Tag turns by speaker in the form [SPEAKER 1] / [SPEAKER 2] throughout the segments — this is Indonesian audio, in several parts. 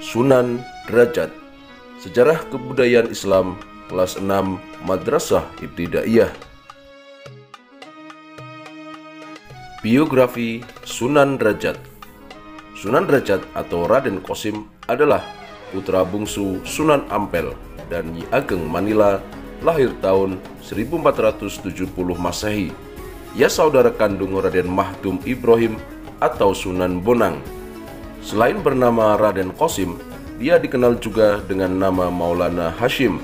[SPEAKER 1] Sunan Derajat. Sejarah Kebudayaan Islam kelas 6 Madrasah Ibtidaiyah. Biografi Sunan Derajat. Sunan Derajat atau Raden Qasim adalah putra bungsu Sunan Ampel dan Nyi Ageng Manila, lahir tahun 1470 Masehi. Ia saudara kandung Raden Mahdum Ibrahim atau Sunan Bonang. Selain bernama Raden Qasim, dia dikenal juga dengan nama Maulana Hashim,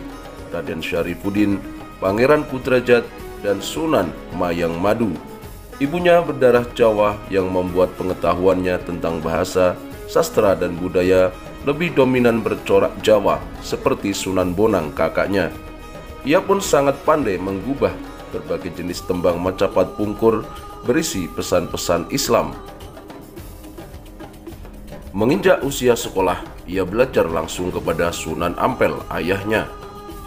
[SPEAKER 1] Raden Syarifuddin, Pangeran Putrajat, dan Sunan Mayang Madu. Ibunya berdarah Jawa yang membuat pengetahuannya tentang bahasa, sastra, dan budaya lebih dominan bercorak Jawa seperti Sunan Bonang kakaknya. Ia pun sangat pandai menggubah berbagai jenis tembang Macapat Pungkur berisi pesan-pesan Islam. Menginjak usia sekolah, ia belajar langsung kepada Sunan Ampel, ayahnya.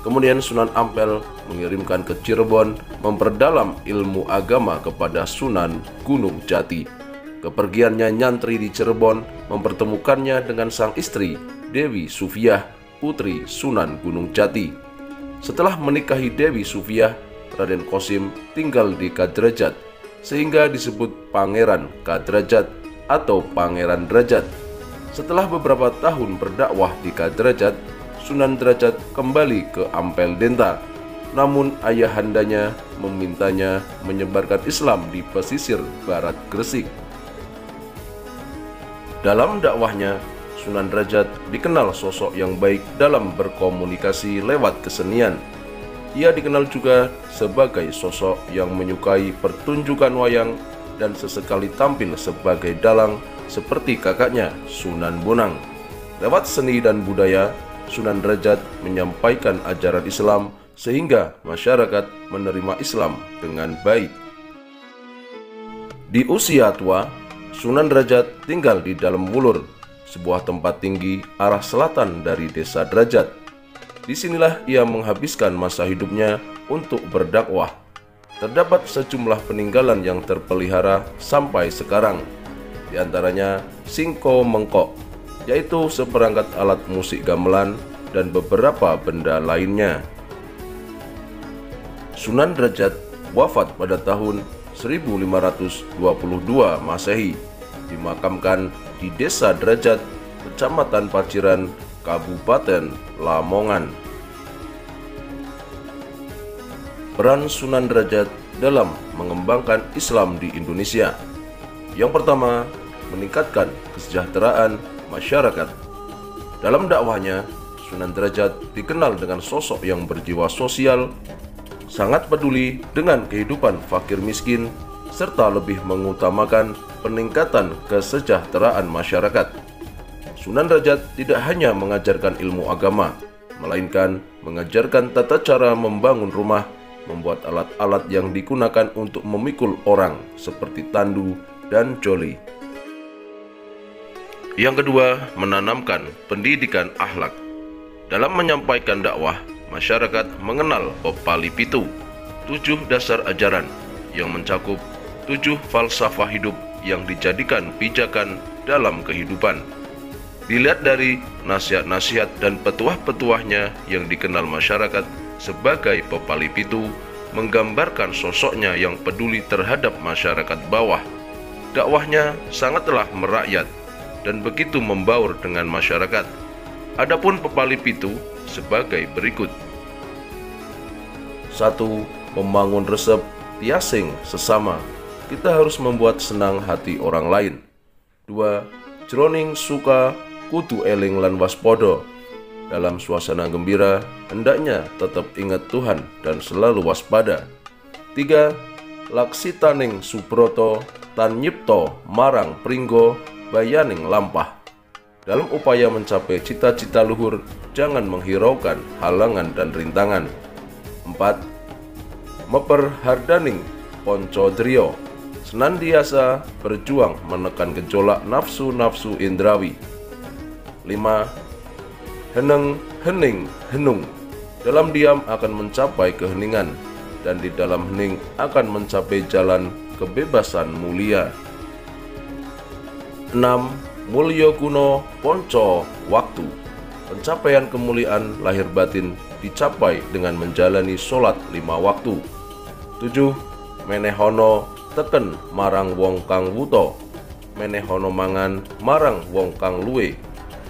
[SPEAKER 1] Kemudian Sunan Ampel mengirimkan ke Cirebon memperdalam ilmu agama kepada Sunan Gunung Jati. Kepergiannya nyantri di Cirebon mempertemukannya dengan sang istri, Dewi Sufiah, putri Sunan Gunung Jati. Setelah menikahi Dewi Sufiah, Raden Qasim tinggal di Kadrajat, sehingga disebut Pangeran Kadrajat atau Pangeran Derajat. Setelah beberapa tahun berdakwah di Kadrajat, Sunan Derajat kembali ke Ampel Denta. Namun ayahandanya memintanya menyebarkan Islam di pesisir barat Gresik. Dalam dakwahnya, Sunan Derajat dikenal sosok yang baik dalam berkomunikasi lewat kesenian. Ia dikenal juga sebagai sosok yang menyukai pertunjukan wayang dan sesekali tampil sebagai dalang seperti kakaknya Sunan Bonang. Lewat seni dan budaya, Sunan Derajat menyampaikan ajaran Islam sehingga masyarakat menerima Islam dengan baik. Di usia tua, Sunan Derajat tinggal di Dalam Wulur, sebuah tempat tinggi arah selatan dari desa Derajat. Disinilah ia menghabiskan masa hidupnya untuk berdakwah. Terdapat sejumlah peninggalan yang terpelihara sampai sekarang. Di antaranya Singko Mengkok, yaitu seperangkat alat musik gamelan dan beberapa benda lainnya. Sunan Derajat wafat pada tahun 1522 Masehi, dimakamkan di Desa Derajat, Kecamatan Paciran, Kabupaten Lamongan. Peran Sunan Derajat dalam mengembangkan Islam di Indonesia. Yang pertama, meningkatkan kesejahteraan masyarakat. Dalam dakwahnya, Sunan Derajat dikenal dengan sosok yang berjiwa sosial, sangat peduli dengan kehidupan fakir miskin, serta lebih mengutamakan peningkatan kesejahteraan masyarakat. Sunan Derajat tidak hanya mengajarkan ilmu agama, melainkan mengajarkan tata cara membangun rumah, membuat alat-alat yang digunakan untuk memikul orang seperti tandu dan joli. Yang kedua, menanamkan pendidikan akhlak. Dalam menyampaikan dakwah, masyarakat mengenal Pepali Pitu, 7 dasar ajaran yang mencakup 7 falsafah hidup yang dijadikan pijakan dalam kehidupan. Dilihat dari nasihat-nasihat dan petuah-petuahnya yang dikenal masyarakat sebagai Pepali Pitu, menggambarkan sosoknya yang peduli terhadap masyarakat bawah. Dakwahnya sangatlah merakyat dan begitu membaur dengan masyarakat. Adapun Pepali Pitu sebagai berikut. 1. Membangun resep tiasing sesama. Kita harus membuat senang hati orang lain. 2. Jroning suka kudu eling lan waspodo. Dalam suasana gembira, hendaknya tetap ingat Tuhan dan selalu waspada. 3. Laksitaning subroto tan nyipto marang pringgo bayaning lampah. Dalam upaya mencapai cita-cita luhur, jangan menghiraukan halangan dan rintangan. 4. Meperhardaning ponco drio, senantiasa berjuang menekan gejolak nafsu-nafsu indrawi. 5. Heneng hening henung, dalam diam akan mencapai keheningan, dan di dalam hening akan mencapai jalan kebebasan mulia. 6. mulya kuno ponco waktu. Pencapaian kemuliaan lahir batin dicapai dengan menjalani sholat 5 waktu. 7. Menehono teken marang wong kang wuto. Menehono mangan marang wong kang luwe.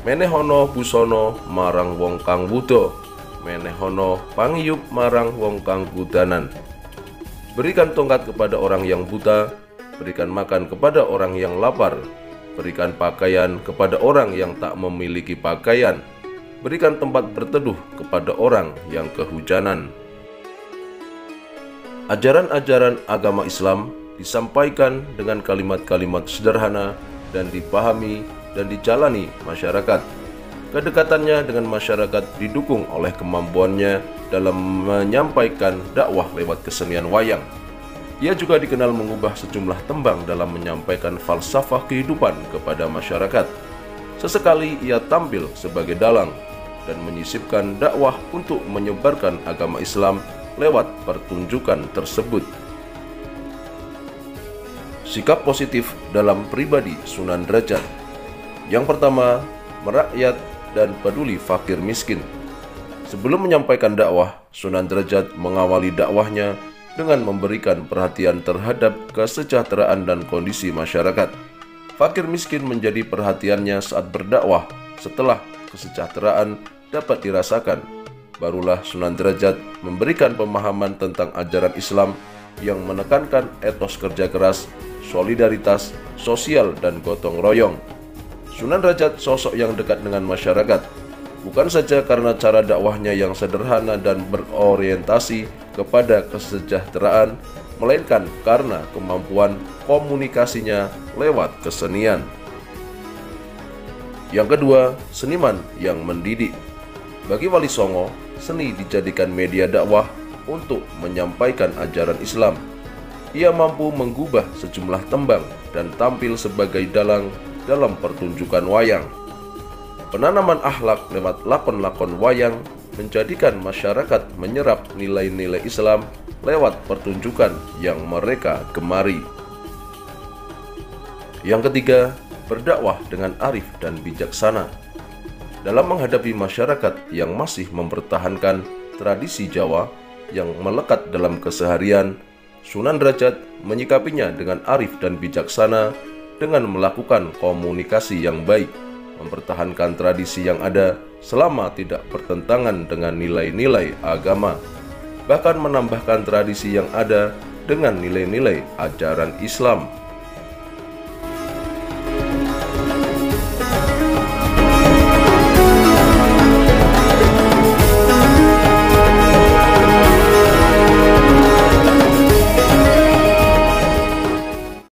[SPEAKER 1] Menehono busono marang wong kang wudo. Menehono pangiyup marang wong kang budanan. Berikan tongkat kepada orang yang buta, berikan makan kepada orang yang lapar, berikan pakaian kepada orang yang tak memiliki pakaian, berikan tempat berteduh kepada orang yang kehujanan. Ajaran-ajaran agama Islam disampaikan dengan kalimat-kalimat sederhana dan dipahami dan dijalani masyarakat. Kedekatannya dengan masyarakat didukung oleh kemampuannya dalam menyampaikan dakwah lewat kesenian wayang. Ia juga dikenal mengubah sejumlah tembang dalam menyampaikan falsafah kehidupan kepada masyarakat. Sesekali ia tampil sebagai dalang dan menyisipkan dakwah untuk menyebarkan agama Islam lewat pertunjukan tersebut. Sikap positif dalam pribadi Sunan Derajat. Yang pertama, merakyat dan peduli fakir miskin. Sebelum menyampaikan dakwah, Sunan Derajat mengawali dakwahnya dengan memberikan perhatian terhadap kesejahteraan dan kondisi masyarakat. Fakir miskin menjadi perhatiannya saat berdakwah. Setelah kesejahteraan dapat dirasakan, barulah Sunan Derajat memberikan pemahaman tentang ajaran Islam yang menekankan etos kerja keras, solidaritas, sosial, dan gotong royong. Sunan Derajat sosok yang dekat dengan masyarakat, bukan saja karena cara dakwahnya yang sederhana dan berorientasi kepada kesejahteraan, melainkan karena kemampuan komunikasinya lewat kesenian. Yang kedua, seniman yang mendidik. Bagi Wali Songo, seni dijadikan media dakwah untuk menyampaikan ajaran Islam. Ia mampu menggubah sejumlah tembang dan tampil sebagai dalang dalam pertunjukan wayang. Penanaman akhlak lewat lakon-lakon wayang menjadikan masyarakat menyerap nilai-nilai Islam lewat pertunjukan yang mereka gemari. Yang ketiga, berdakwah dengan arif dan bijaksana. Dalam menghadapi masyarakat yang masih mempertahankan tradisi Jawa yang melekat dalam keseharian, Sunan Derajat menyikapinya dengan arif dan bijaksana dengan melakukan komunikasi yang baik, mempertahankan tradisi yang ada selama tidak bertentangan dengan nilai-nilai agama, bahkan menambahkan tradisi yang ada dengan nilai-nilai ajaran Islam.